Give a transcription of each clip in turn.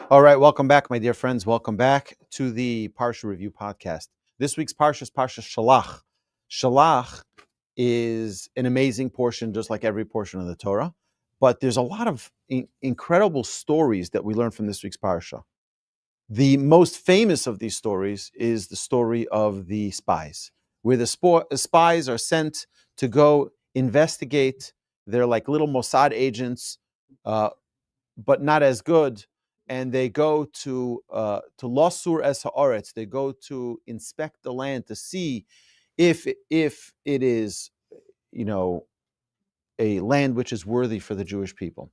All right, welcome back, my dear friends. Welcome back to the Parsha Review Podcast. This week's Parsha is Parsha Shalach. Shalach is an amazing portion, just like every portion of the Torah, but there's a lot of incredible stories that we learn from this week's Parsha. The most famous of these stories is the story of the spies, where the spies are sent to go investigate. They're like little Mossad agents, but not as good. And they go to Losur es haaretz. They go to inspect the land to see if it is, a land which is worthy for the Jewish people.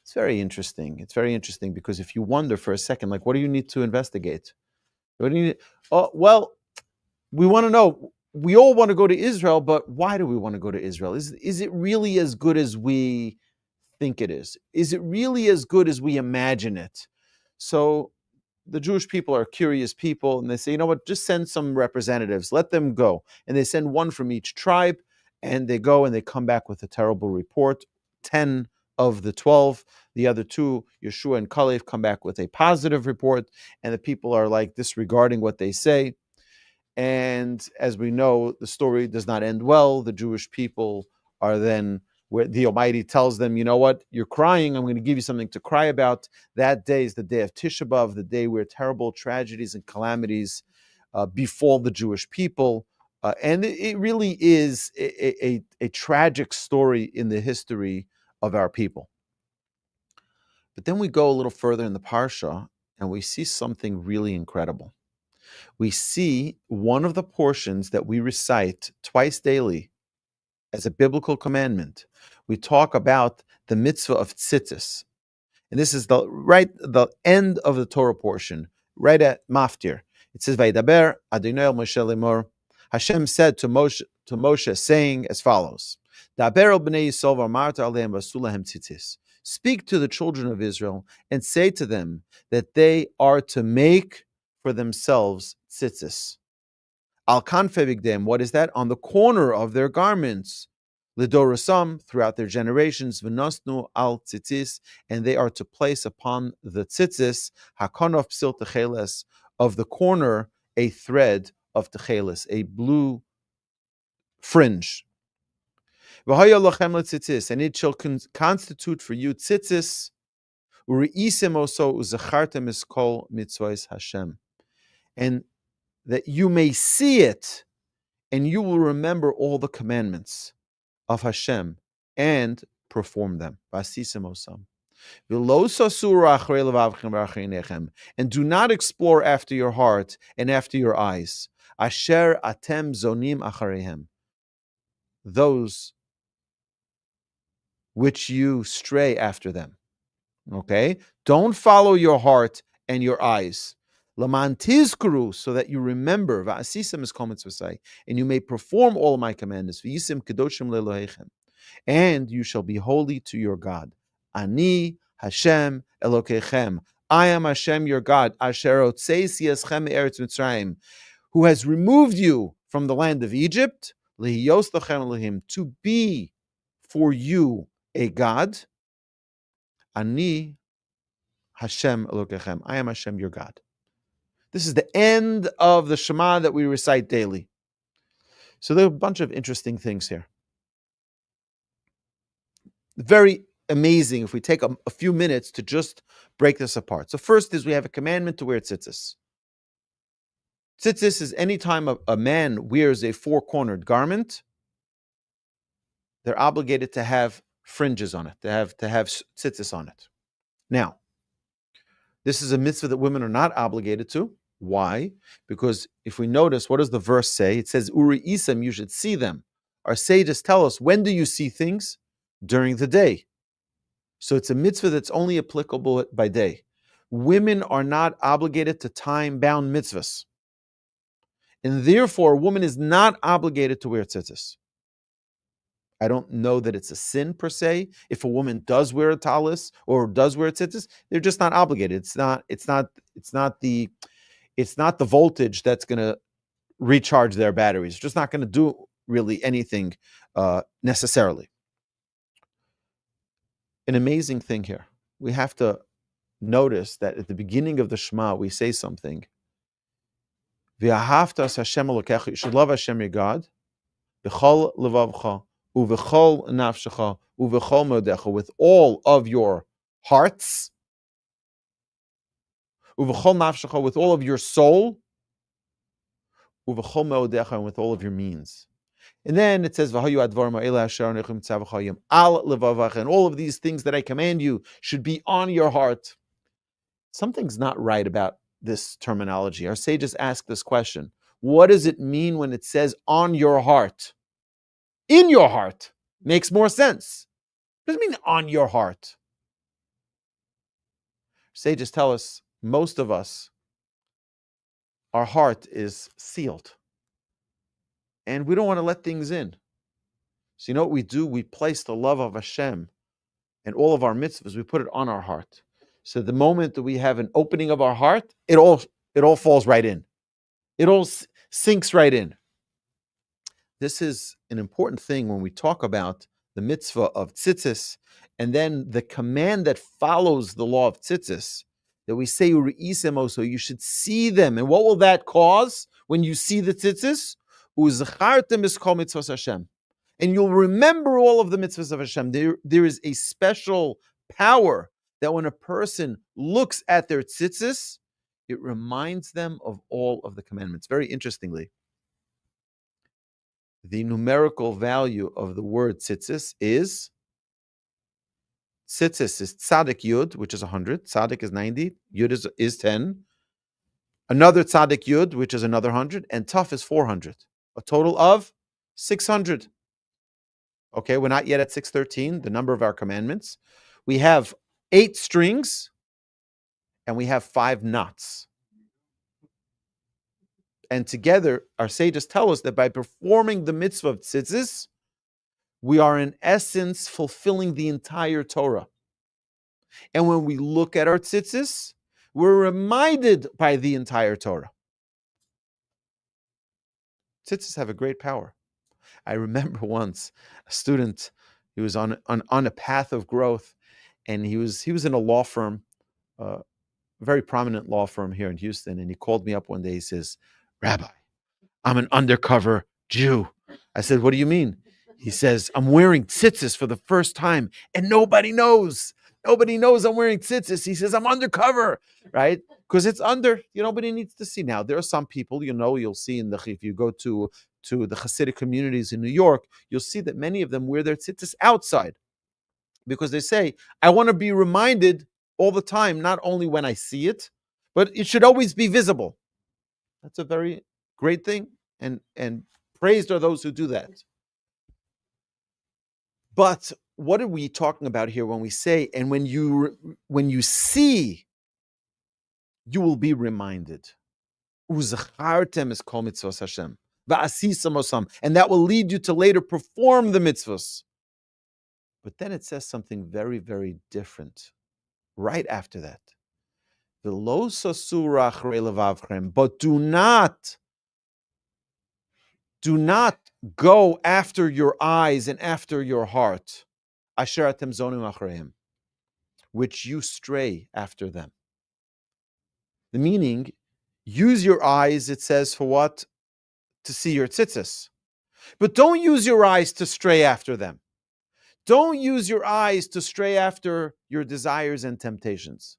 It's very interesting. It's very interesting because if you wonder for a second, like, what do you need to investigate? What do you need? Oh, well, we want to know. We all want to go to Israel, but why do we want to go to Israel? Is it really as good as we think it is? Is it really as good as we imagine it? So the Jewish people are curious people, and they say, you know what, just send some representatives, let them go. And they send one from each tribe, and they go and they come back with a terrible report. 10 of the 12, the other two, Yeshua and Calev, come back with a positive report, and the people are like disregarding what they say. And as we know, the story does not end well. The Jewish people are then, where the Almighty tells them, you know what, you're crying, I'm going to give you something to cry about. That day is the day of Tisha B'Av, the day where terrible tragedies and calamities befall the Jewish people. And it really is a tragic story in the history of our people. But then we go a little further in the Parsha, and we see something really incredible. We see one of the portions that we recite twice daily as a biblical commandment. We talk about the mitzvah of Tzitzis. And this is the end of the Torah portion, right at Maftir. It says, Vaydaber Adonai el Moshe lemor. Hashem said to Moshe, saying as follows, Daber el bnei Yisrael v'amarta aleim v'asu lahem tzitzis. Speak to the children of Israel and say to them that they are to make for themselves tzitzis. Al kanfe bigdem, what is that? On the corner of their garments. Lidorasam, throughout their generations, v'nosnu al tzitzis, and they are to place upon the tzitzis, hakonof psil techeles, of the corner, a thread of techeles, a blue fringe. V'haya lochem letzitzis, and it shall constitute for you tzitzis, u'reisim oso u'zachartem es kol mitzvahs Hashem, and that you may see it, and you will remember all the commandments of Hashem and perform them. And do not explore after your heart and after your eyes. Asher atem zonim acharehem, those which you stray after them. Okay? Don't follow your heart and your eyes. Laman tizkuru, so that you remember, va'asisem is kol mitzvosai, and you may perform all of my commandments. V'yisim kedoshim lelohechem, and you shall be holy to your God. Ani Hashem Elokechem, I am Hashem your God. Asher otzeisi eschem me'eretz Mitzrayim, who has removed you from the land of Egypt. Lehiyos lachem Elohim, to be for you a God. Ani Hashem Elokechem, I am Hashem your God. This is the end of the Shema that we recite daily. So there are a bunch of interesting things here. Very amazing if we take a few minutes to just break this apart. So first is we have a commandment to wear tzitzis. Tzitzis is any time a man wears a four-cornered garment, they're obligated to have fringes on it, to have tzitzis on it. Now, this is a mitzvah that women are not obligated to. Why? Because if we notice, what does the verse say? It says, Uri Isam, you should see them. Our sages tell us, when do you see things? During the day. So it's a mitzvah that's only applicable by day. Women are not obligated to time-bound mitzvahs. And therefore, a woman is not obligated to wear tzitzis. I don't know that it's a sin per se. If a woman does wear a talis or does wear tzitzis, they're just not obligated. It's not the voltage that's going to recharge their batteries. It's just not going to do really anything necessarily. An amazing thing here. We have to notice that at the beginning of the Shema, we say something. V'ahavtas Hashem Elokecha, you should love Hashem your God, b'chol levavcha, u'v'chol nafshecha, u'v'chol modecha, with all of your hearts, u'v'chol nafshecha, with all of your soul, u'v'chol modecha, and with all of your means. And then it says, V'hayu advarim ha'eleh asher anochem tzavachayim al levavacha, and all of these things that I command you should be on your heart. Something's not right about this terminology. Our sages ask this question. What does it mean when it says on your heart? In your heart makes more sense. What does it mean on your heart? Sages tell us, most of us, our heart is sealed. And we don't want to let things in. So you know what we do? We place the love of Hashem and all of our mitzvahs, we put it on our heart. So the moment that we have an opening of our heart, it all falls right in. It all sinks right in. This is an important thing when we talk about the mitzvah of Tzitzis, and then the command that follows the law of Tzitzis, that we say, so you should see them. And what will that cause when you see the Tzitzis? And you'll remember all of the mitzvahs of Hashem. There is a special power that when a person looks at their tzitzis, it reminds them of all of the commandments. Very interestingly, the numerical value of the word tzitzis is tzaddik yud, which is 100. Tzaddik is 90. Yud is 10. Another tzaddik yud, which is another 100. And taf is 400. A total of 600. Okay, we're not yet at 613, the number of our commandments. We have 8 strings, and we have 5 knots. And together, our sages tell us that by performing the mitzvah of tzitzis, we are in essence fulfilling the entire Torah. And when we look at our tzitzis, we're reminded by the entire Torah. Tzitzis have a great power. I remember once a student, he was on a path of growth, and he was in a law firm, a very prominent law firm here in Houston, and he called me up one day. He says, Rabbi, I'm an undercover Jew. I said, what do you mean? He says, I'm wearing tzitzis for the first time, and nobody knows. Nobody knows I'm wearing tzitzis. He says, I'm undercover, right? Because it's under, nobody needs to see. Now, there are some people, you'll see if you go to the Hasidic communities in New York, you'll see that many of them wear their tzitzis outside because they say, I want to be reminded all the time, not only when I see it, but it should always be visible. That's a very great thing, and praised are those who do that. But what are we talking about here when we say, and when you see, you will be reminded. Uzachartem is kol mitzvos Hashem. And that will lead you to later perform the mitzvahs. But then it says something very, very different right after that. But do not go after your eyes and after your heart, which you stray after them. The meaning, use your eyes, it says, for what? To see your tzitzis. But don't use your eyes to stray after them. Don't use your eyes to stray after your desires and temptations.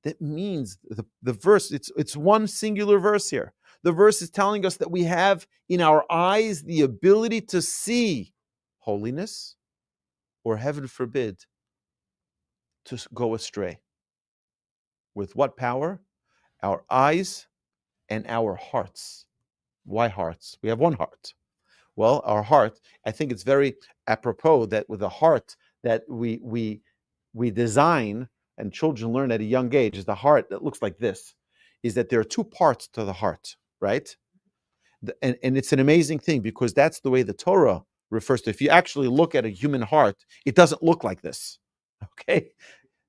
That means the verse, it's one singular verse here. The verse is telling us that we have in our eyes the ability to see holiness, or heaven forbid, to go astray. With what power? Our eyes and our hearts. Why hearts? We have one heart. Well, our heart, I think it's very apropos that with a heart that we design, and children learn at a young age, is the heart that looks like this, is that there are 2 parts to the heart, right? And it's an amazing thing because that's the way the Torah refers to. If you actually look at a human heart, it doesn't look like this, okay?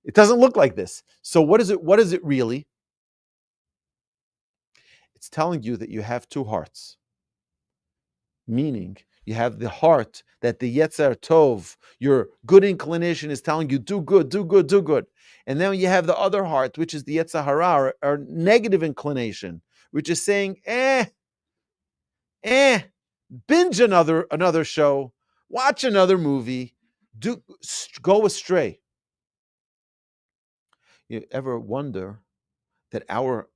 It doesn't look like this. So what is it really? It's telling you that you have 2 hearts, meaning You have the heart that the Yetzer Tov, your good inclination, is telling you, do good, do good, do good. And then you have the other heart, which is the Yetzer Hara, or negative inclination, which is saying, binge another show, watch another movie, go astray. You ever wonder that our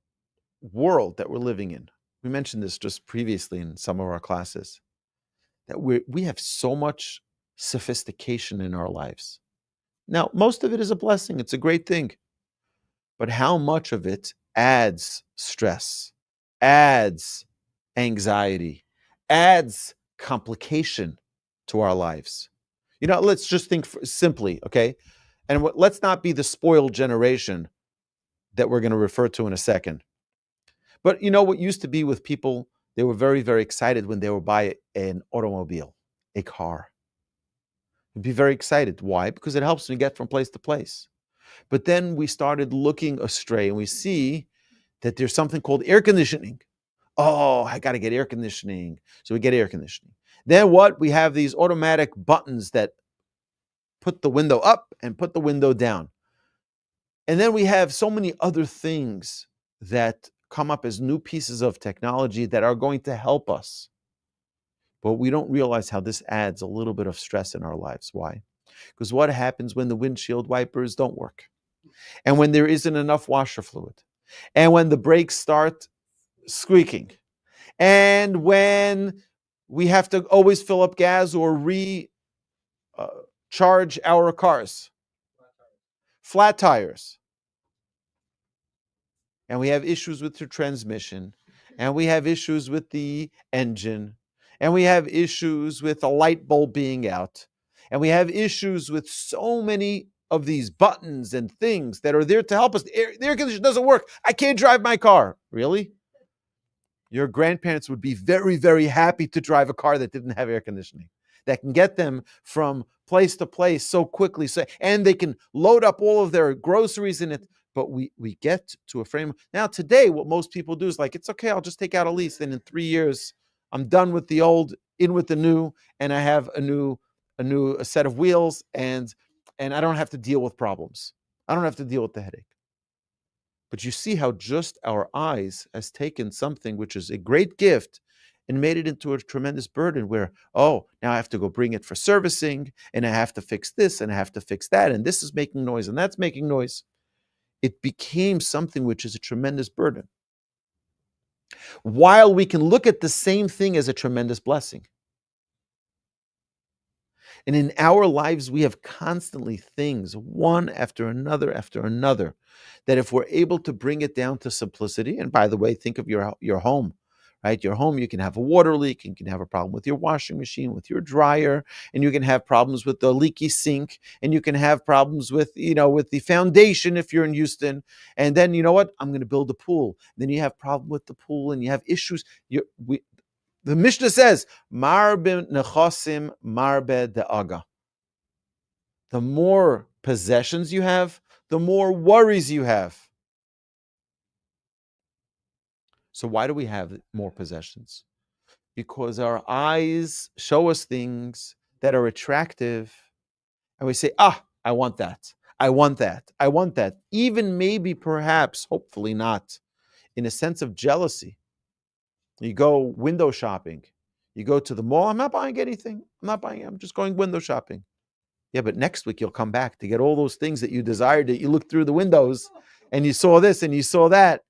world that we're living in, we mentioned this just previously in some of our classes, that we have so much sophistication in our lives. Now, most of it is a blessing. It's a great thing. But how much of it adds stress, adds anxiety, adds complication to our lives? Let's just think simply, okay? And let's not be the spoiled generation that we're going to refer to in a second. But what used to be with people, they were very, very excited when they would buy an automobile, a car. They'd be very excited. Why? Because it helps me get from place to place. But then we started looking astray, and we see that there's something called air conditioning. Oh, I got to get air conditioning. So we get air conditioning. Then what? We have these automatic buttons that put the window up and put the window down. And then we have so many other things that come up as new pieces of technology that are going to help us. But we don't realize how this adds a little bit of stress in our lives. Why? Because what happens when the windshield wipers don't work? And when there isn't enough washer fluid? And when the brakes start squeaking? And when we have to always fill up gas or charge our cars? Flat tires. And we have issues with the transmission. And we have issues with the engine. And we have issues with a light bulb being out. And we have issues with so many of these buttons and things that are there to help us. The air conditioner doesn't work. I can't drive my car. Really? Your grandparents would be very, very happy to drive a car that didn't have air conditioning, that can get them from place to place so quickly. And they can load up all of their groceries in it. But we get to a frame. Now, today, what most people do is like, it's okay, I'll just take out a lease. Then in 3 years, I'm done with the old, in with the new, and I have a new set of wheels, and I don't have to deal with problems. I don't have to deal with the headache. But you see how just our eyes has taken something which is a great gift and made it into a tremendous burden where, now I have to go bring it for servicing, and I have to fix this, and I have to fix that, and this is making noise, and that's making noise. It became something which is a tremendous burden. While we can look at the same thing as a tremendous blessing. And in our lives, we have constantly things, one after another, that if we're able to bring it down to simplicity, and by the way, think of your home, right? Your home, you can have a water leak, you can have a problem with your washing machine, with your dryer, and you can have problems with the leaky sink, and you can have problems with, with the foundation if you're in Houston. And then, you know what? I'm going to build a pool. Then you have problem with the pool, and you have issues. The Mishnah says, Marbe nechosim, marbe de'aga. The more possessions you have, the more worries you have. So why do we have more possessions? Because our eyes show us things that are attractive, and we say, I want that. I want that. I want that. Even maybe, perhaps, hopefully not, in a sense of jealousy. You go window shopping. You go to the mall. I'm not buying anything. I'm just going window shopping. Yeah, but next week you'll come back to get all those things that you desired, that you looked through the windows and you saw this and you saw that.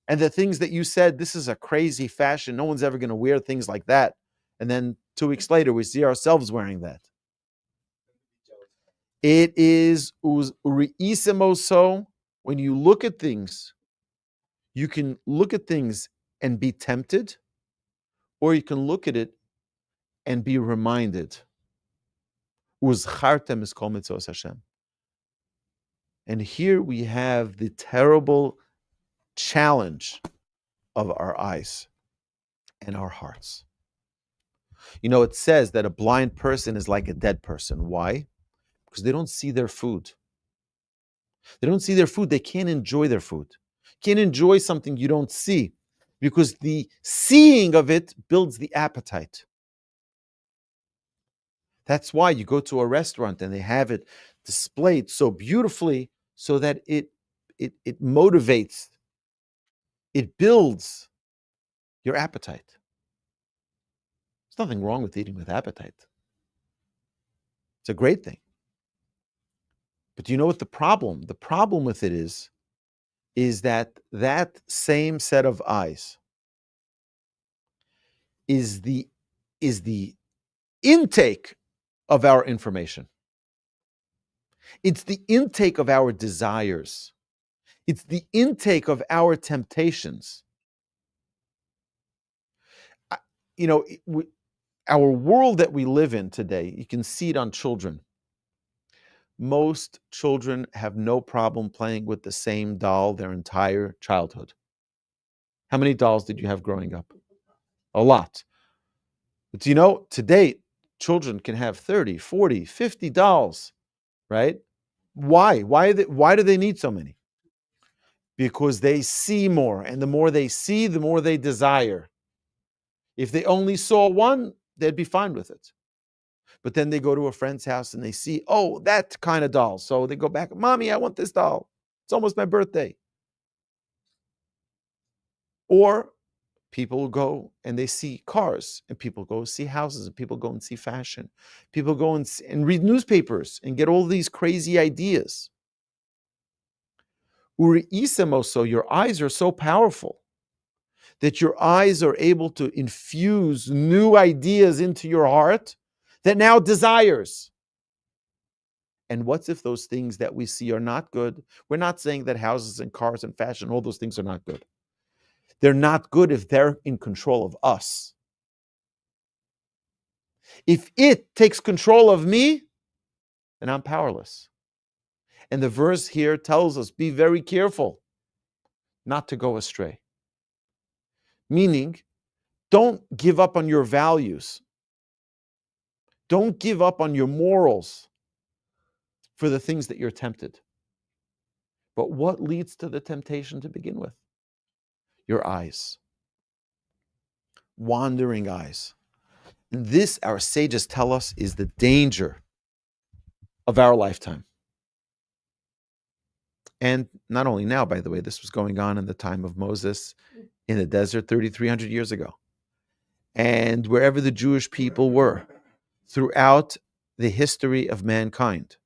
And the things that you said, this is a crazy fashion. No one's ever going to wear things like that. And then 2 weeks later, we see ourselves wearing that. It is uriisimoso. When you look at things, you can look at things and be tempted, or you can look at it and be reminded. Uzchartem is kol mitzvos Hashem. And here we have the terrible challenge of our eyes and our hearts. It says that a blind person is like a dead person. Why? Because they don't see their food. They don't see their food. They can't enjoy their food. Can't enjoy something you don't see, because the seeing of it builds the appetite. That's why you go to a restaurant and they have it displayed so beautifully so that it motivates, it builds your appetite. There's nothing wrong with eating with appetite. It's a great thing. But do you know what the problem? The problem with it is that same set of eyes is the intake of our information. It's the intake of our desires. It's the intake of our temptations. Our world that we live in today, you can see it on children. Most children have no problem playing with the same doll their entire childhood. How many dolls did you have growing up? A lot. But today, children can have 30, 40, 50 dolls, right? Why? Why do they need so many? Because they see more, and the more they see, the more they desire. If they only saw one, they'd be fine with it. But then they go to a friend's house and they see, oh, that kind of doll. So they go back, Mommy, I want this doll. It's almost my birthday. Or people go and they see cars, and people go see houses, and people go and see fashion. People go and read newspapers and get all these crazy ideas. So your eyes are so powerful that your eyes are able to infuse new ideas into your heart that now desires. And what's if those things that we see are not good? We're not saying that houses and cars and fashion, all those things are not good. They're not good if they're in control of us. If it takes control of me, then I'm powerless. And the verse here tells us, be very careful not to go astray. Meaning, don't give up on your values. Don't give up on your morals for the things that you're tempted. But what leads to the temptation to begin with? Your eyes. Wandering eyes. And this, our sages tell us, is the danger of our lifetime. And not only now, by the way, this was going on in the time of Moses in the desert 3,300 years ago. And wherever the Jewish people were throughout the history of mankind,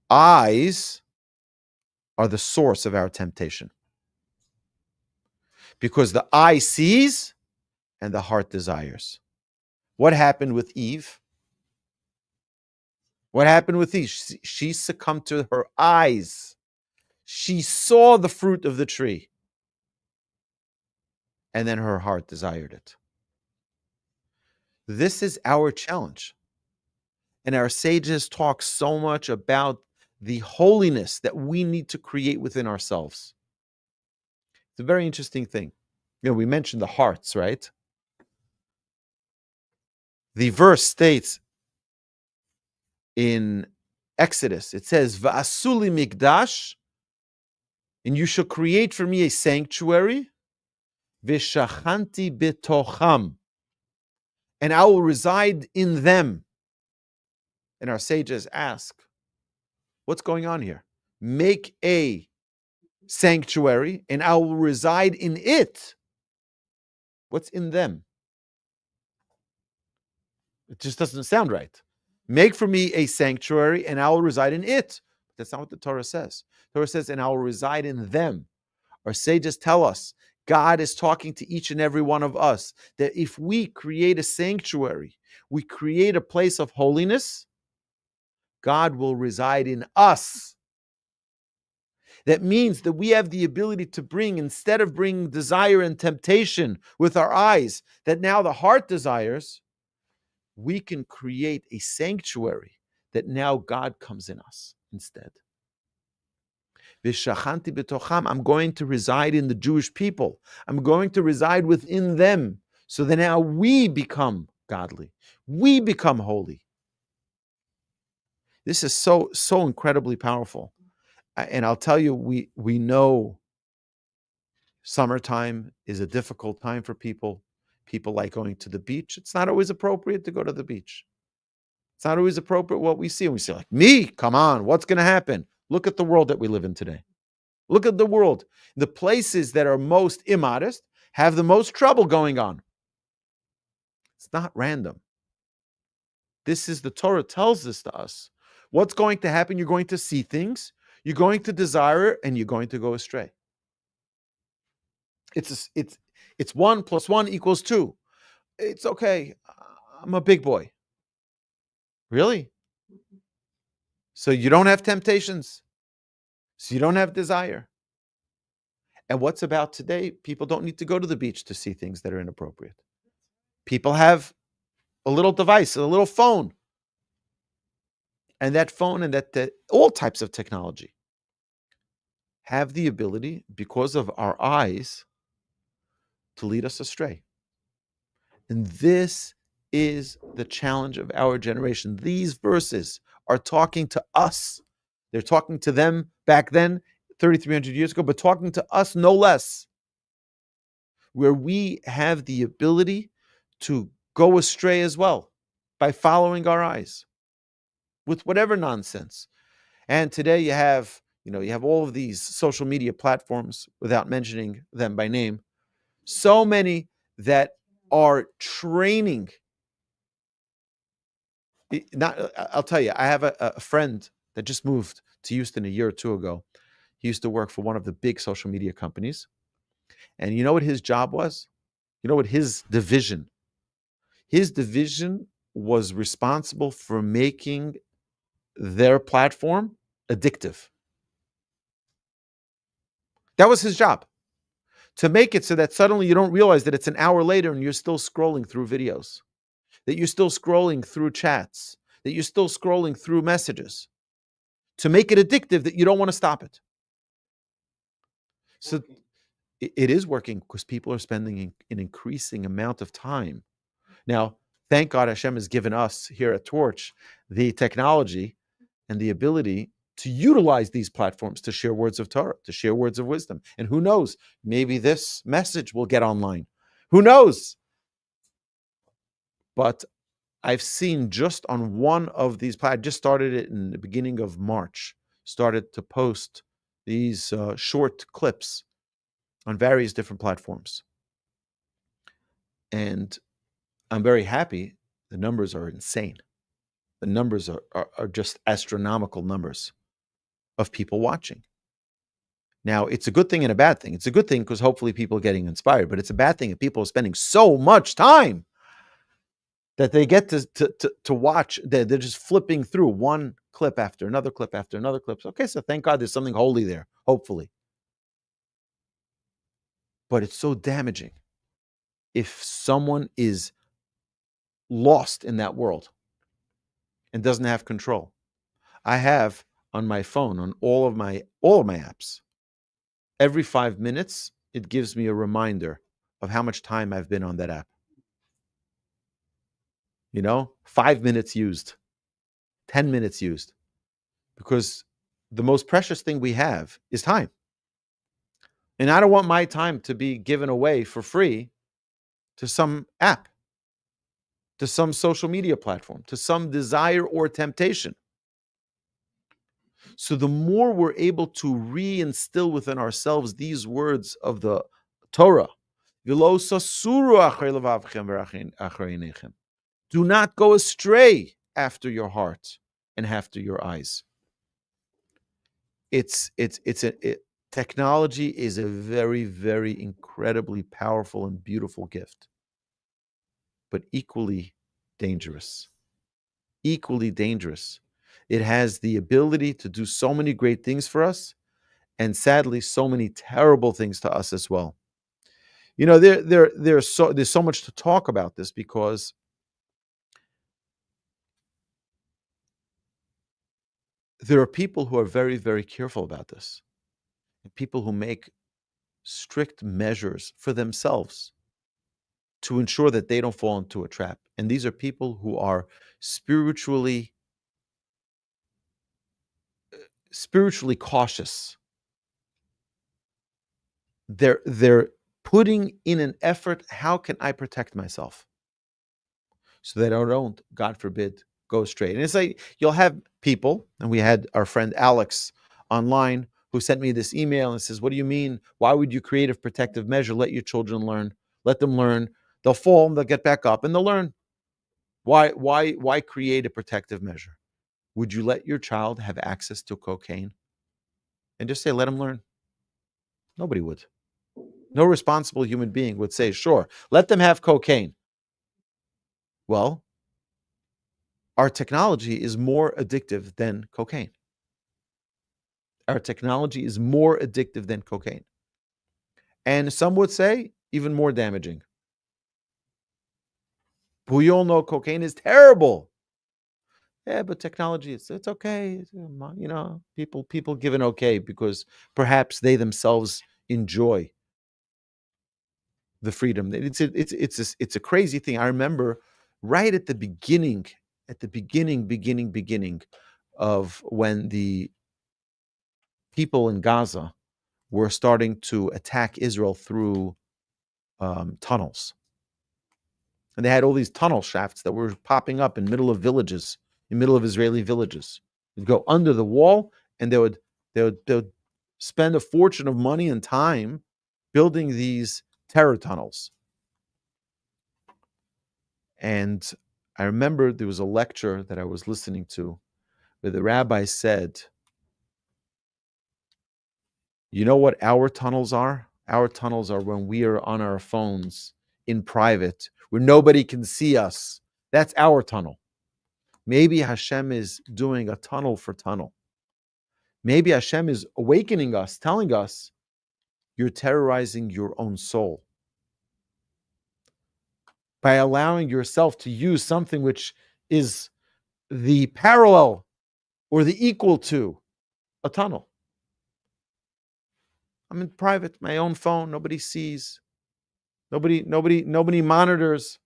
eyes are the source of our temptation. Because the eye sees and the heart desires. What happened with Eve? What happened with Eve? She succumbed to her eyes. She saw the fruit of the tree. And then her heart desired it. This is our challenge. And our sages talk so much about the holiness that we need to create within ourselves. It's a very interesting thing. We mentioned the hearts, right? The verse states in Exodus, it says, Va'asuli mikdash, and you shall create for me a sanctuary, v'shachanti betocham, and I will reside in them. And our sages ask, what's going on here? Make a sanctuary, and I will reside in it. What's in them? It just doesn't sound right. Make for me a sanctuary, and I will reside in it. That's not what the Torah says. The Torah says, and I will reside in them. Our sages tell us, God is talking to each and every one of us, that if we create a sanctuary, we create a place of holiness, God will reside in us. That means that we have the ability to bring, instead of bringing desire and temptation with our eyes, that now the heart desires, we can create a sanctuary that now God comes in us instead. V'shachanti betocham, I'm going to reside in the Jewish people. I'm going to reside within them, so that now we become godly. We become holy. This is so incredibly powerful. And I'll tell you, we know summertime is a difficult time for people. People like going to the beach. It's not always appropriate to go to the beach. It's not always appropriate what we see. And we say, like, me, come on, what's going to happen? Look at the world that we live in today. Look at the world. The places that are most immodest have the most trouble going on. It's not random. This is the Torah tells this to us. What's going to happen? You're going to see things, you're going to desire it, and you're going to go astray. It's 1 + 1 = 2. It's okay. I'm a big boy. Really? So you don't have temptations. So you don't have desire. And what's about today? People don't need to go to the beach to see things that are inappropriate. People have a little device, a little phone. And that phone and that all types of technology have the ability, because of our eyes, to lead us astray. And this is the challenge of our generation. These verses are talking to us. They're talking to them back then, 3,300 years ago, but talking to us no less, where we have the ability to go astray as well by following our eyes with whatever nonsense. And today you have all of these social media platforms, without mentioning them by name, so many that are training. I'll tell you, I have a friend that just moved to Houston a year or two ago. He used to work for one of the big social media companies. And you know what his job was? You know what his division? His division was responsible for making their platform addictive. That was his job. To make it so that suddenly you don't realize that it's an hour later and you're still scrolling through videos, that you're still scrolling through chats, that you're still scrolling through messages. To make it addictive that you don't want to stop it. So it is working because people are spending an increasing amount of time. Now, thank God Hashem has given us here at Torch the technology and the ability to utilize these platforms to share words of Torah, to share words of wisdom. And who knows, maybe this message will get online. Who knows? But I've seen just on one of these, I just started it in the beginning of March, started to post these short clips on various different platforms. And I'm very happy. The numbers are insane. The numbers are just astronomical numbers of people watching. Now, it's a good thing and a bad thing. It's a good thing because hopefully people are getting inspired, but it's a bad thing if people are spending so much time that they get to watch. They're just flipping through one clip after another clip after another clip. Okay, so thank God there's something holy there, hopefully. But it's so damaging if someone is lost in that world and doesn't have control. I have on my phone, on all of my apps, every 5 minutes, it gives me a reminder of how much time I've been on that app. 5 minutes used, 10 minutes used, because the most precious thing we have is time. And I don't want my time to be given away for free to some app, to some social media platform, to some desire or temptation. So the more we're able to reinstill within ourselves these words of the Torah, do not go astray after your heart and after your eyes. Technology is a very, very incredibly powerful and beautiful gift, but equally dangerous. Equally dangerous. It has the ability to do so many great things for us, and sadly, so many terrible things to us as well. There's so much to talk about this, because there are people who are very, very careful about this, and people who make strict measures for themselves to ensure that they don't fall into a trap. And these are people who are spiritually cautious. They're putting in an effort, how can I protect myself so that I don't, God forbid, go straight. And it's like you'll have people, and we had our friend Alex online who sent me this email and says, what do you mean? Why would you create a protective measure? Let your children learn. Let them learn. They'll fall, they'll get back up, and they'll learn. Why create a protective measure? Would you let your child have access to cocaine? And just say, let him learn. Nobody would. No responsible human being would say, sure, let them have cocaine. Well, our technology is more addictive than cocaine. Our technology is more addictive than cocaine. And some would say even more damaging. We all know cocaine is terrible. Yeah, but technology, it's okay. People give an okay because perhaps they themselves enjoy the freedom. It's a crazy thing. I remember right at the beginning of when the people in Gaza were starting to attack Israel through tunnels. And they had all these tunnel shafts that were popping up in middle of Israeli villages. They'd go under the wall, and they would spend a fortune of money and time building these terror tunnels. And I remember there was a lecture that I was listening to where the rabbi said, you know what our tunnels are? Our tunnels are when we are on our phones in private, where nobody can see us. That's our tunnel. Maybe Hashem is doing a tunnel for tunnel. Maybe Hashem is awakening us, telling us, you're terrorizing your own soul by allowing yourself to use something which is the parallel or the equal to a tunnel. I'm in private, my own phone, nobody sees, nobody monitors.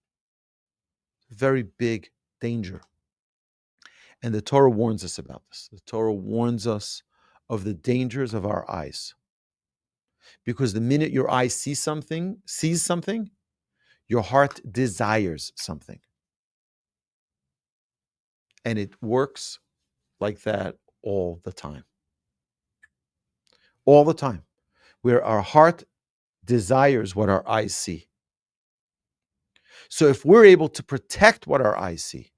Very big danger. And the Torah warns us about this. The Torah warns us of the dangers of our eyes. Because the minute your eye sees something, your heart desires something. And it works like that all the time. All the time. Where our heart desires what our eyes see. So if we're able to protect what our eyes see,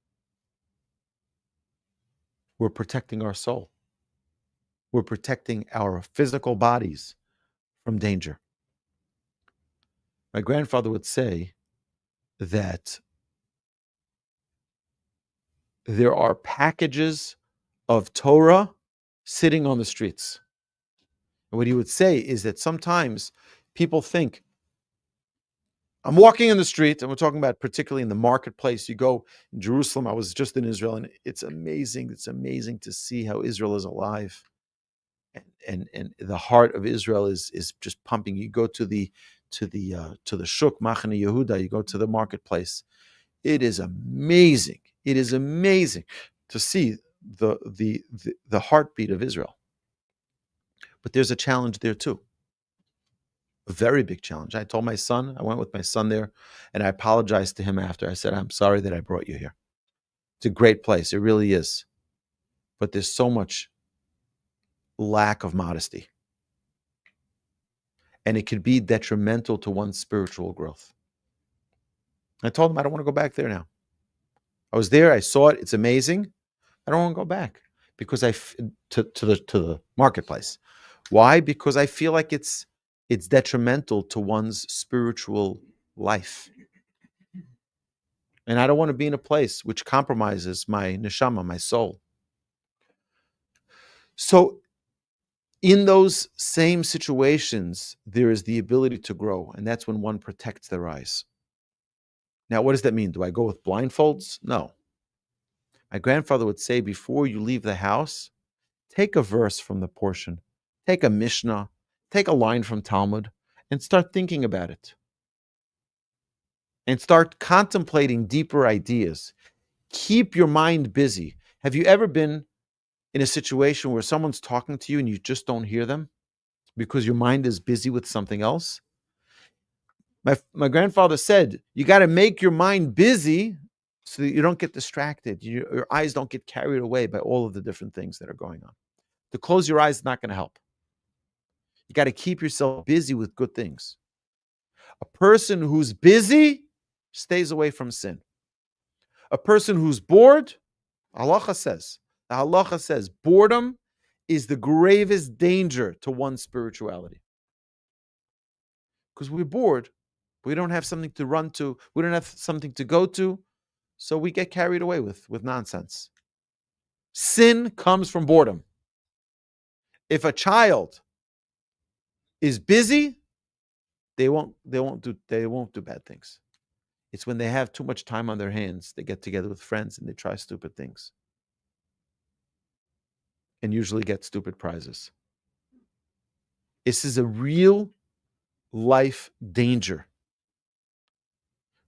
we're protecting our soul. We're protecting our physical bodies from danger. My grandfather would say that there are packages of Torah sitting on the streets. And what he would say is that sometimes people think, I'm walking in the street, and we're talking about particularly in the marketplace. You go in Jerusalem, I was just in Israel, and it's amazing. It's amazing to see how Israel is alive. And the heart of Israel is just pumping. You go to the Shuk, Machane Yehuda, you go to the marketplace. It is amazing. It is amazing to see the heartbeat of Israel. But there's a challenge there too. A very big challenge. I went with my son there, and I apologized to him after. I said, I'm sorry that I brought you here. It's a great place. It really is. But there's so much lack of modesty. And it could be detrimental to one's spiritual growth. I told him I don't want to go back there now. I was there. I saw it. It's amazing. I don't want to go back because to the marketplace. Why? Because I feel like it's detrimental to one's spiritual life. And I don't want to be in a place which compromises my neshama, my soul. So in those same situations, there is the ability to grow, and that's when one protects their eyes. Now, what does that mean? Do I go with blindfolds? No. My grandfather would say, before you leave the house, take a verse from the portion, take a Mishnah, take a line from Talmud, and start thinking about it. And start contemplating deeper ideas. Keep your mind busy. Have you ever been in a situation where someone's talking to you and you just don't hear them because your mind is busy with something else? My grandfather said, you got to make your mind busy so that you don't get distracted. Your eyes don't get carried away by all of the different things that are going on. To close your eyes is not going to help. You got to keep yourself busy with good things. A person who's busy stays away from sin. A person who's bored, the halacha says, boredom is the gravest danger to one's spirituality. Because we're bored, we don't have something to run to, we don't have something to go to, so we get carried away with nonsense. Sin comes from boredom. If a child is busy, they won't do bad things. It's when they have too much time on their hands, they get together with friends and they try stupid things. And usually get stupid prizes. This is a real life danger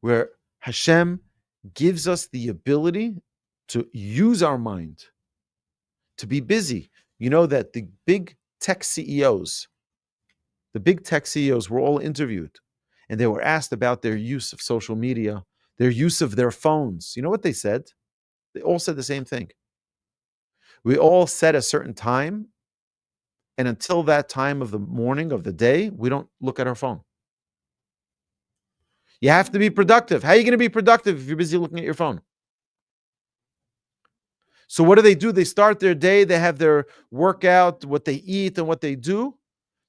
where Hashem gives us the ability to use our mind, to be busy. You know that the big tech CEOs were all interviewed, and they were asked about their use of social media, their use of their phones. You know what they said? They all said the same thing. We all set a certain time, and until that time of the morning, of the day, we don't look at our phone. You have to be productive. How are you going to be productive if you're busy looking at your phone? So what do? They start their day, they have their workout, what they eat and what they do.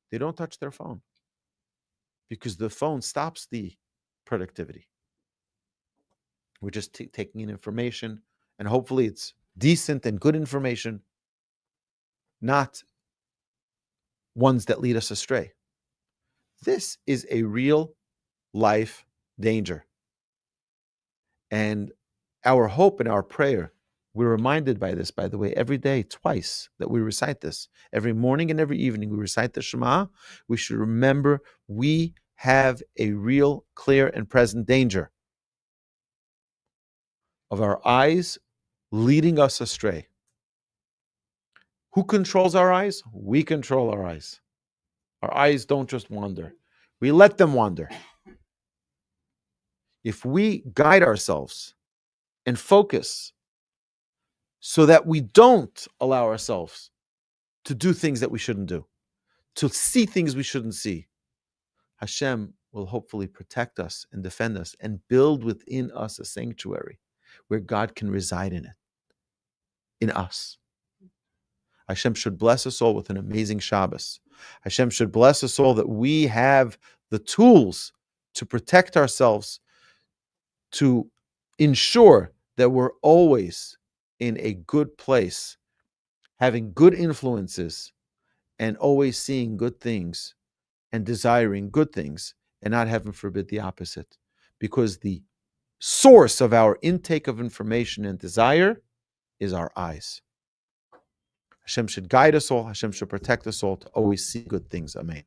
They don't touch their phone because the phone stops the productivity. We're just taking in information, and hopefully it's decent and good information, not ones that lead us astray. This is a real life danger. And our hope and our prayer, we're reminded by this, by the way, every day, twice, that we recite this. Every morning and every evening, we recite the Shema. We should remember we have a real, clear, and present danger of our eyes leading us astray. Who controls our eyes? We control our eyes. Our eyes don't just wander. We let them wander. If we guide ourselves and focus so that we don't allow ourselves to do things that we shouldn't do, to see things we shouldn't see, Hashem will hopefully protect us and defend us and build within us a sanctuary where God can reside in it, in us. Hashem should bless us all with an amazing Shabbos. Hashem should bless us all that we have the tools to protect ourselves, to ensure that we're always in a good place, having good influences, and always seeing good things and desiring good things, and not, heaven forbid, the opposite. Because the source of our intake of information and desire is our eyes. Hashem should guide us all. Hashem should protect us all to always see good things. Amen.